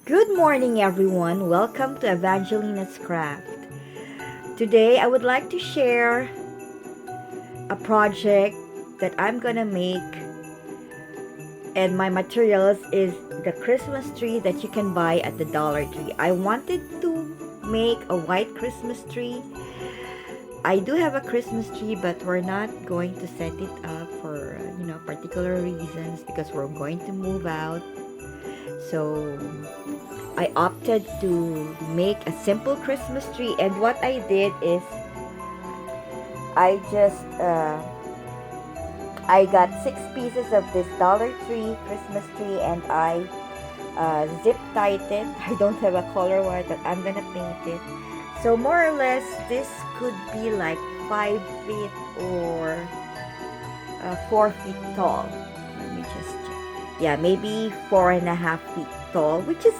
Good morning, everyone. Welcome to Evangelina's Craft. Today, I would like to share a project that I'm gonna make, and my materials is the Christmas tree that you can buy at the Dollar Tree. I wanted to make a white Christmas tree. I do have a Christmas tree, but we're not going to set it up for particular reasons because we're going to move out. So I opted to make a simple Christmas tree, and what I did is I got 6 pieces of this Dollar Tree Christmas tree, and I zip tied it. I don't have a color wire, but I'm gonna paint it. So more or less, this could be like 5 feet or 4 feet tall. Let me just check. Yeah, maybe 4.5 feet tall, which is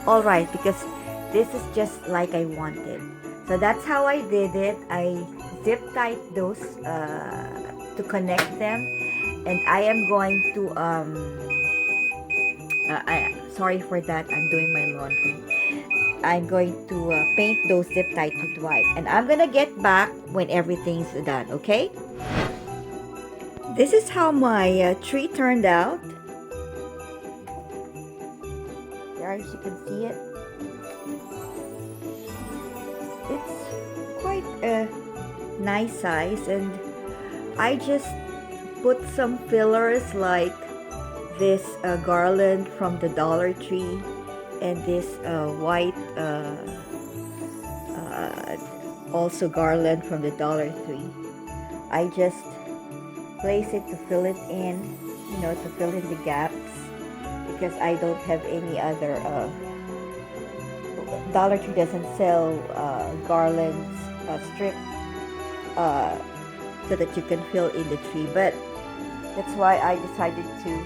all right because this is just like I wanted. So that's how I did it. I zip tied those to connect them, and I am going to sorry for that, I'm doing my laundry. I'm going to paint those zip tied to white, and I'm gonna get back when everything's done. Okay, this is how my tree turned out. There, as you can see it, it's quite a nice size, and I just put some fillers like this garland from the Dollar Tree, and this white also garland from the Dollar Tree. I just place it to fill it in, to fill in the gaps, because I don't have any other Dollar Tree doesn't sell garlands strip so that you can fill in the tree, but that's why I decided to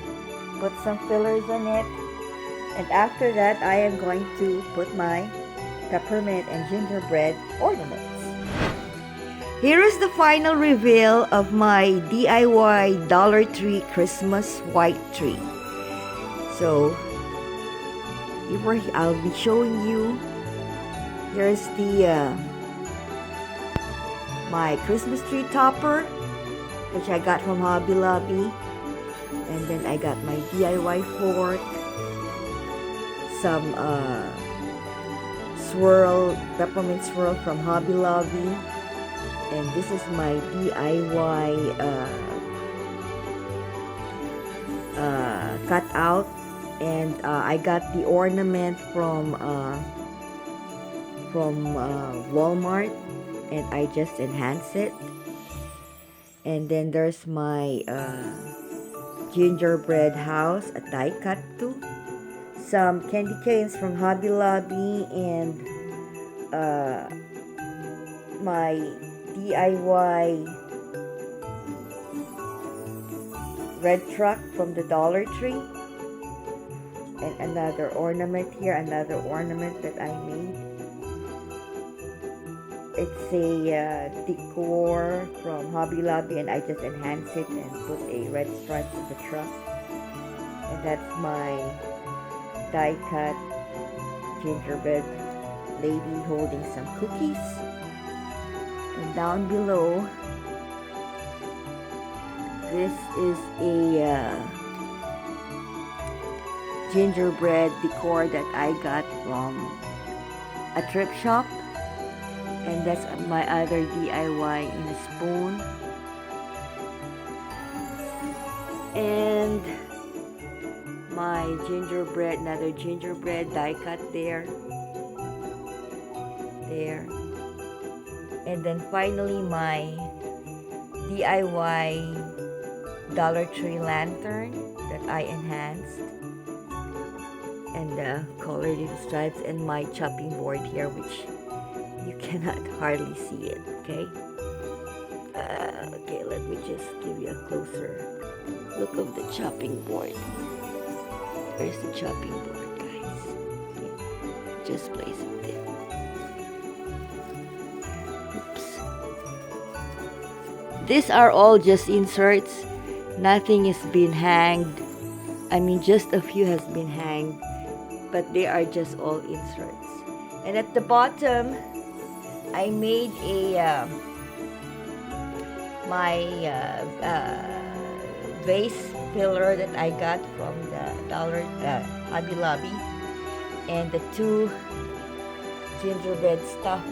put some fillers on it. And after that, I am going to put my peppermint and gingerbread ornaments. Here is the final reveal of my DIY Dollar Tree Christmas white tree. So I'll be showing you. Here's the my Christmas tree topper, which I got from Hobby Lobby, and then I got my DIY fork, some peppermint swirl from Hobby Lobby, and this is my DIY cutout, and I got the ornament from Walmart, and I just enhance it. And then there's my gingerbread house, a die cut too, some candy canes from Hobby Lobby, and my DIY red truck from the Dollar Tree, and another ornament here, another ornament that I made. It's a decor from Hobby Lobby, and I just enhance it and put a red stripe on the truck. And that's my die cut gingerbread lady holding some cookies. And down below, this is a gingerbread decor that I got from a thrift shop. And that's my other DIY in a spoon. And my gingerbread, another gingerbread die cut there. And then finally my DIY Dollar Tree lantern that I enhanced, and colored in stripes, and my chopping board here, which you cannot hardly see it. Okay, let me just give you a closer look of the chopping board. There's the chopping board, guys. Okay. Just place it there. Oops. These are all just inserts. Nothing is been hanged. I mean, just a few has been hanged, but they are just all inserts. And at the bottom, I made a my vase filler that I got from the Hobby Lobby, and the 2 gingerbread stuff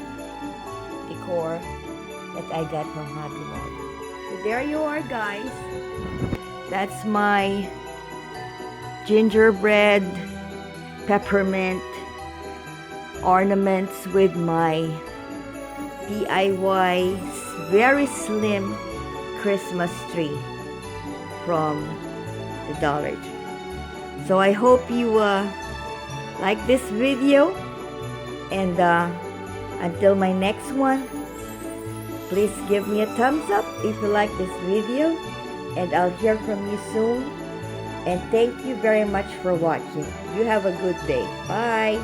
decor that I got from Hobby Lobby. So there you are, guys. That's my gingerbread peppermint ornaments with my DIY very slim Christmas tree from the Dollar Tree. So I hope you like this video, and until my next one, please give me a thumbs up if you like this video, and I'll hear from you soon. And thank you very much for watching. You have a good day. Bye.